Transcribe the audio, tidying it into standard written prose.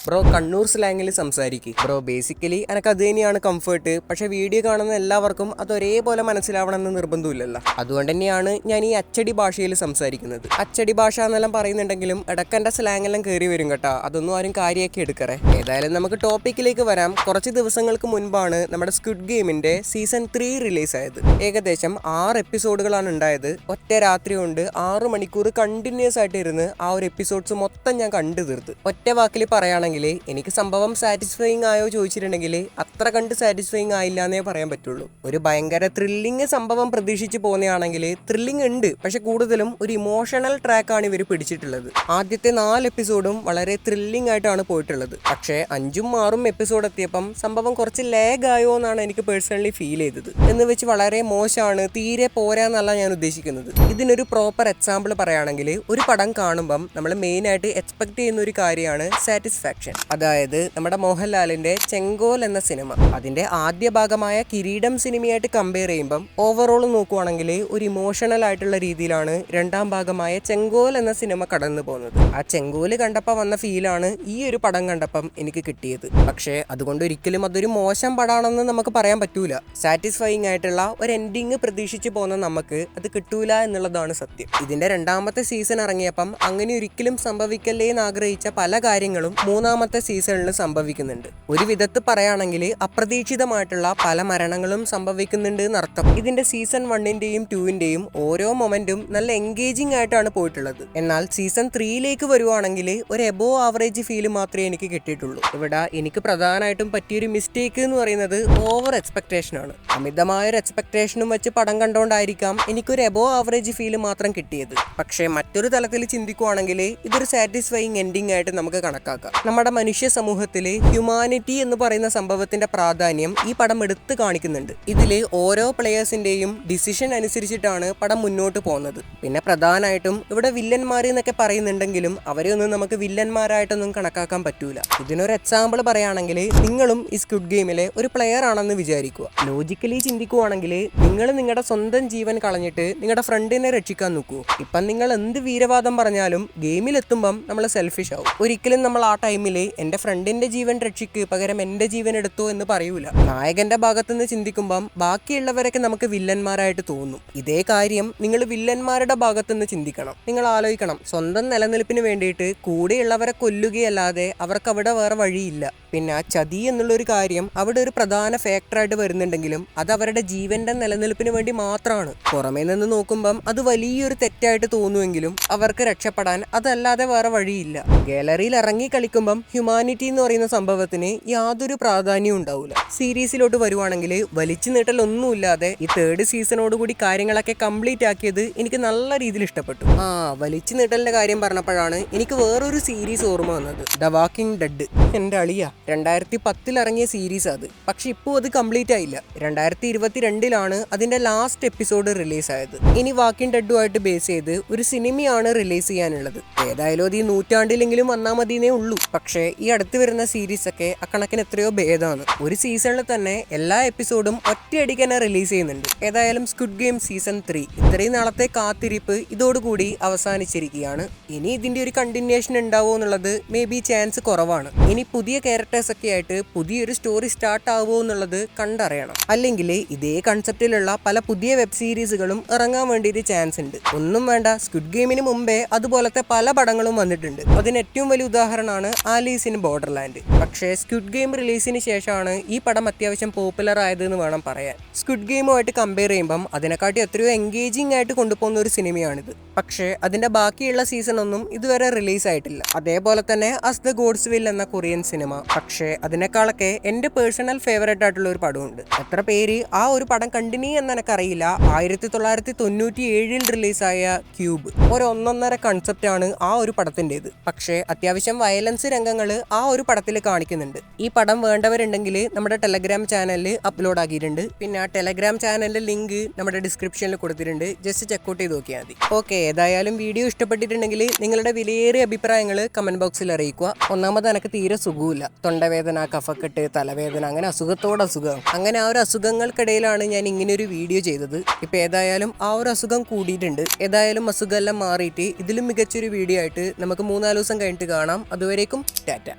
Bro Kannur സ്ലാങ്ങിൽ സംസാരിക്കും bro. Basically എനിക്ക് അത് തന്നെയാണ് കംഫർട്ട്. പക്ഷെ വീഡിയോ കാണുന്ന എല്ലാവർക്കും അത് ഒരേപോലെ മനസ്സിലാവണമെന്ന് നിർബന്ധമില്ലല്ലോ. അതുകൊണ്ട് തന്നെയാണ് ഞാൻ ഈ അച്ചടി ഭാഷയിൽ സംസാരിക്കുന്നത്. അച്ചടി ഭാഷ എന്നെല്ലാം പറയുന്നുണ്ടെങ്കിലും ഇടയ്ക്കെൻ്റെ സ്ലാങ് എല്ലാം കയറി വരും കേട്ടോ. അതൊന്നും ആരും കാര്യമാക്കി എടുക്കറേ. ഏതായാലും നമുക്ക് ടോപ്പിക്കിലേക്ക് വരാം. കുറച്ച് ദിവസങ്ങൾക്ക് മുൻപാണ് നമ്മുടെ സ്ക്വിഡ് ഗെയിമിന്റെ സീസൺ 3 റിലീസ് ആയത്. ഏകദേശം 6 എപ്പിസോഡുകളാണ് ഉണ്ടായത്. ഒറ്റ രാത്രി കൊണ്ട് 6 മണിക്കൂർ കണ്ടിന്യൂസ് ആയിട്ട് ഇരുന്ന് ആ ഒരു എപ്പിസോഡ്സ് മൊത്തം ഞാൻ കണ്ടു തീർത്ത്. ഒറ്റ വാക്കിൽ പറയുകയാണെങ്കിൽ എനിക്ക് സംഭവം സാറ്റിസ്ഫൈങ് ആയോ ചോദിച്ചിട്ടുണ്ടെങ്കിൽ അത്ര കണ്ട് സാറ്റിസ്ഫൈങ് ആയില്ല എന്നേ പറയാൻ പറ്റുള്ളൂ. ഒരു ഭയങ്കര ത്രില്ലിങ് സംഭവം പ്രതീക്ഷിച്ച് പോകുന്നതാണെങ്കിൽ ത്രില്ലിങ് ഉണ്ട്, പക്ഷെ കൂടുതലും ഒരു ഇമോഷണൽ ട്രാക്കാണ് ഇവർ പിടിച്ചിട്ടുള്ളത്. ആദ്യത്തെ 4 എപ്പിസോഡും വളരെ ത്രില്ലിംഗ് ആയിട്ടാണ് പോയിട്ടുള്ളത്. പക്ഷേ 5ഉം 6ഉം എപ്പിസോഡ് എത്തിയപ്പം സംഭവം കുറച്ച് ലാഗ് ആയോ എന്നാണ് എനിക്ക് പേഴ്സണലി ഫീൽ ചെയ്തത്. എന്ന് വെച്ച് വളരെ മോശമാണ്, തീരെ പോരാന്നല്ല ഞാൻ ഉദ്ദേശിക്കുന്നത്. ഇതിനൊരു പ്രോപ്പർ എക്സാമ്പിൾ പറയുകയാണെങ്കിൽ, ഒരു പടം കാണുമ്പം നമ്മൾ മെയിനായിട്ട് എക്സ്പെക്ട് ചെയ്യുന്ന ഒരു കാര്യമാണ് സാറ്റിസ്ഫാക്ഷൻ. അതായത് നമ്മുടെ മോഹൻലാലിന്റെ ചെങ്കോൽ എന്ന സിനിമ, അതിന്റെ ആദ്യ ഭാഗമായ കിരീടം സിനിമയായിട്ട് കമ്പയർ ചെയ്യുമ്പം ഓവറോൾ നോക്കുവാണെങ്കിൽ ഒരു ഇമോഷണൽ ആയിട്ടുള്ള രീതിയിലാണ് രണ്ടാം ഭാഗമായ ചെങ്കോൽ എന്ന സിനിമ കടന്നു പോകുന്നത്. ആ ചെങ്കോല് കണ്ടപ്പോൾ വന്ന ഫീലാണ് ഈ ഒരു പടം കണ്ടപ്പം എനിക്ക് കിട്ടിയത്. പക്ഷേ അതുകൊണ്ട് ഒരിക്കലും അതൊരു മോശം പടമാണെന്ന് നമുക്ക് പറയാൻ പറ്റൂല. സാറ്റിസ്ഫൈങ് ആയിട്ടുള്ള ഒരു എൻഡിങ് പ്രതീക്ഷിച്ച് പോകുന്ന നമുക്ക് അത് കിട്ടൂല എന്നുള്ളതാണ് സത്യം. ഇതിന്റെ 2ാമത്തെ സീസൺ ഇറങ്ങിയപ്പം അങ്ങനെ ഒരിക്കലും സംഭവിക്കല്ലേ എന്ന് ആഗ്രഹിച്ച പല കാര്യങ്ങളും 3ാമത്തെ സീസണിൽ സംഭവിക്കുന്നുണ്ട്. ഒരു വിധത്തിൽ പറയുകയാണെങ്കിൽ അപ്രതീക്ഷിതമായിട്ടുള്ള പല മരണങ്ങളും സംഭവിക്കുന്നുണ്ട് എന്നർത്ഥം. ഇതിന്റെ സീസൺ 1ന്റെയും 2ന്റെയും ഓരോ മൊമെന്റും നല്ല എൻഗേജിങ് ആയിട്ടാണ് പോയിട്ടുള്ളത്. എന്നാൽ സീസൺ 3ലേക്ക് വരുവാണെങ്കിൽ ഒരു എബോ ആവറേജ് ഫീൽ മാത്രമേ എനിക്ക് കിട്ടിയിട്ടുള്ളൂ. ഇവിടെ എനിക്ക് പ്രധാനമായിട്ടും പറ്റിയൊരു മിസ്റ്റേക്ക് എന്ന് പറയുന്നത് ഓവർ എക്സ്പെക്ടേഷൻ ആണ്. അമിതമായൊരു എക്സ്പെക്ടേഷനും വെച്ച് പടം കണ്ടുകൊണ്ടായിരിക്കാം എനിക്കൊരു എബോ ആവറേജ് ഫീൽ മാത്രം കിട്ടിയത്. പക്ഷേ മറ്റൊരു തലത്തിൽ ചിന്തിക്കുവാണെങ്കിൽ ഇതൊരു സാറ്റിസ്ഫൈങ് എൻഡിങ് ആയിട്ട് നമുക്ക് കണക്കാക്കാം. നമ്മുടെ മനുഷ്യ സമൂഹത്തില് ഹ്യൂമാനിറ്റി എന്ന് പറയുന്ന സംഭവത്തിന്റെ പ്രാധാന്യം ഈ പടം എടുത്ത് കാണിക്കുന്നുണ്ട്. ഇതില് ഓരോ പ്ലെയേഴ്സിന്റെയും ഡിസിഷൻ അനുസരിച്ചിട്ടാണ് പടം മുന്നോട്ട് പോകുന്നത്. പിന്നെ പ്രധാനമായിട്ടും ഇവിടെ വില്ലന്മാർ എന്നൊക്കെ പറയുന്നുണ്ടെങ്കിലും അവരെ ഒന്നും നമുക്ക് വില്ലന്മാരായിട്ടൊന്നും കണക്കാക്കാൻ പറ്റൂല. ഇതിനൊരു എക്സാമ്പിൾ പറയുകയാണെങ്കിൽ, നിങ്ങളും ഈ സ്ക്വിഡ് ഗെയിമിലെ ഒരു പ്ലെയർ ആണെന്ന് വിചാരിക്കുക. ലോജിക്കലി ചിന്തിക്കുവാണെങ്കിൽ നിങ്ങൾ നിങ്ങളുടെ സ്വന്തം ജീവൻ കളഞ്ഞിട്ട് നിങ്ങളുടെ ഫ്രണ്ടിനെ രക്ഷിക്കാൻ നോക്കൂ. ഇപ്പം നിങ്ങൾ എന്ത് വീരവാദം പറഞ്ഞാലും ഗെയിമിലെത്തുമ്പം നമ്മൾ സെൽഫിഷ് ആവും. ഒരിക്കലും നമ്മൾ ആ ടൈമിൽ എൻ്റെ ഫ്രണ്ടിന്റെ ജീവൻ രക്ഷിക്ക് പകരം എൻ്റെ ജീവൻ എടുത്തോ എന്ന് പറയൂല. നായകന്റെ ഭാഗത്തുനിന്ന് ചിന്തിക്കുമ്പം ബാക്കിയുള്ളവരൊക്കെ നമുക്ക് വില്ലന്മാരായിട്ട് തോന്നും. ഇതേ കാര്യം നിങ്ങൾ വില്ലന്മാരുടെ ഭാഗത്തുനിന്ന് ചിന്തിക്കണം. നിങ്ങൾ ആലോചിക്കണം, സ്വന്തം നിലനിൽപ്പിന് വേണ്ടിയിട്ട് കൂടെയുള്ളവരെ കൊല്ലുകയല്ലാതെ അവർക്ക് അവിടെ വേറെ വഴിയില്ല. പിന്നെ ചതി എന്നുള്ളൊരു കാര്യം അവിടെ ഒരു പ്രധാന ഫാക്ടറായിട്ട് വരുന്നുണ്ടെങ്കിലും അത് അവരുടെ ജീവന്റെ നിലനിൽപ്പിന് വേണ്ടി മാത്രമാണ്. പുറമേ നിന്ന് നോക്കുമ്പം അത് വലിയൊരു തെറ്റായിട്ട് തോന്നുമെങ്കിലും അവർക്ക് രക്ഷപ്പെടാൻ അതല്ലാതെ വേറെ വഴിയില്ല. ഗാലറിയിൽ ഇറങ്ങി കളിക്കുമ്പം ഹ്യൂമാനിറ്റി എന്ന് പറയുന്ന സംഭവത്തിന് യാതൊരു പ്രാധാന്യവും ഉണ്ടാവില്ല. സീരീസിലോട്ട് വരുവാണെങ്കിൽ വലിച്ചു നീട്ടലൊന്നുമില്ലാതെ ഈ 3rd സീസണോടുകൂടി കാര്യങ്ങളൊക്കെ കംപ്ലീറ്റ് ആക്കിയത് എനിക്ക് നല്ല രീതിയിൽ ഇഷ്ടപ്പെട്ടു. വലിച്ചു നീട്ടലിന്റെ കാര്യം പറഞ്ഞപ്പോഴാണ് എനിക്ക് വേറൊരു സീരീസ് ഓർമ്മ വന്നത്, ദ വാക്കിംഗ് ഡെഡ്. എൻ്റെ അളിയ 2010 ഇറങ്ങിയ സീരീസ് അത്. പക്ഷെ ഇപ്പോൾ അത് കംപ്ലീറ്റ് ആയില്ല. 2022 അതിന്റെ ലാസ്റ്റ് എപ്പിസോഡ് റിലീസ് ആയത്. ഇനി വാക്കിംഗ് ഡെഡുമായിട്ട് ബേസ് ചെയ്ത് ഒരു സിനിമയാണ് റിലീസ് ചെയ്യാനുള്ളത്. ഏതായാലും അത് ഈ നൂറ്റാണ്ടിലെങ്കിലും വന്നാൽ മതിയേ ഉള്ളൂ. പക്ഷേ ഈ അടുത്ത് വരുന്ന സീരീസ് ഒക്കെ അക്കണക്കിന് എത്രയോ ഭേദമാണ്. ഒരു സീസണിൽ തന്നെ എല്ലാ എപ്പിസോഡും ഒറ്റയടിക്ക് തന്നെ റിലീസ് ചെയ്യുന്നുണ്ട്. ഏതായാലും സ്ക്വിഡ് ഗെയിം സീസൺ 3 ഇത്രയും നാളത്തെ കാത്തിരിപ്പ് ഇതോടുകൂടി അവസാനിച്ചിരിക്കുകയാണ്. ഇനി ഇതിന്റെ ഒരു കണ്ടിന്യൂഷൻ ഉണ്ടാവുമോ എന്നുള്ളത് മേ ബി ചാൻസ് കുറവാണ്. ഇനി പുതിയ ക്യാരക്ടേഴ്സ് ഒക്കെ ആയിട്ട് പുതിയൊരു സ്റ്റോറി സ്റ്റാർട്ട് ആവുമോ എന്നുള്ളത് കണ്ടറിയണം. അല്ലെങ്കിൽ ഇതേ കൺസെപ്റ്റിലുള്ള പല പുതിയ വെബ് സീരീസുകളും ഇറങ്ങാൻ വേണ്ടിയിട്ട് ചാൻസ് ഉണ്ട്. ഒന്നും വേണ്ട, സ്ക്വിഡ് ഗെയിമിന് മുമ്പേ അതുപോലത്തെ പല പടങ്ങളും വന്നിട്ടുണ്ട്. അതിന് ഏറ്റവും വലിയ ഉദാഹരണമാണ് ആലീസ് ഇൻ ബോർഡർലാൻഡ്. പക്ഷേ സ്ക്വിഡ് ഗെയിം റിലീസിന് ശേഷമാണ് ഈ പടം അത്യാവശ്യം പോപ്പുലർ ആയതെന്ന് വേണം പറയാൻ. സ്ക്വിഡ് ഗെയിമുമായിട്ട് കമ്പയർ ചെയ്യുമ്പം അതിനെക്കാട്ടി എത്രയോ എൻഗേജിംഗ് ആയിട്ട് കൊണ്ടുപോകുന്ന ഒരു സിനിമയാണിത്. പക്ഷേ അതിന്റെ ബാക്കിയുള്ള സീസൺ ഒന്നും ഇതുവരെ റിലീസ് ആയിട്ടില്ല. അതേപോലെ തന്നെ ആസ് ദ ഗോഡ്സ് വിൽ എന്ന കൊറിയൻ സിനിമ. പക്ഷേ അതിനേക്കാളൊക്കെ എൻ്റെ പേഴ്സണൽ ഫേവറേറ്റ് ആയിട്ടുള്ള ഒരു പടമുണ്ട്. എത്ര പേര് ആ ഒരു പടം കണ്ടിന്യൂ എന്ന് എനിക്കറിയില്ല. 1997 റിലീസായ ക്യൂബ്. ഒരു 1.5 കൺസെപ്റ്റാണ് ആ ഒരു പടത്തിൻ്റെത്. പക്ഷേ അത്യാവശ്യം വയലൻസ് രംഗങ്ങൾ ആ ഒരു പടത്തിൽ കാണിക്കുന്നുണ്ട്. ഈ പടം വേണ്ടവരുണ്ടെങ്കിൽ നമ്മുടെ ടെലഗ്രാം ചാനലിൽ അപ്ലോഡ് ആക്കിയിട്ടുണ്ട്. പിന്നെ ആ ടെലഗ്രാം ചാനലിന്റെ ലിങ്ക് നമ്മുടെ ഡിസ്ക്രിപ്ഷനിൽ കൊടുത്തിട്ടുണ്ട്. ജസ്റ്റ് ചെക്കൗട്ട് ചെയ്ത് നോക്കിയാൽ മതി. ഓക്കെ, ഏതായാലും വീഡിയോ ഇഷ്ടപ്പെട്ടിട്ടുണ്ടെങ്കിൽ നിങ്ങളുടെ വിലയേറിയ അഭിപ്രായങ്ങൾ കമന്റ് ബോക്സിൽ അറിയിക്കുക. ഒന്നാമത് എനിക്ക് തീരെ സുഖമില്ല, തൊണ്ടവേദന, കഫക്കെട്ട്, തലവേദന, അങ്ങനെ അസുഖം. അങ്ങനെ ആ ഒരു അസുഖങ്ങൾക്കിടയിലാണ് ഞാൻ ഇങ്ങനെ ഒരു വീഡിയോ ചെയ്തത്. ഇപ്പം ഏതായാലും ആ ഒരു അസുഖം കൂടിയിട്ടുണ്ട്. ഏതായാലും അസുഖമെല്ലാം മാറിയിട്ട് ഇതിലും മികച്ചൊരു വീഡിയോ ആയിട്ട് നമുക്ക് 3-4 ദിവസം കഴിഞ്ഞിട്ട് കാണാം. അതുവരേക്കും ടാറ്റ.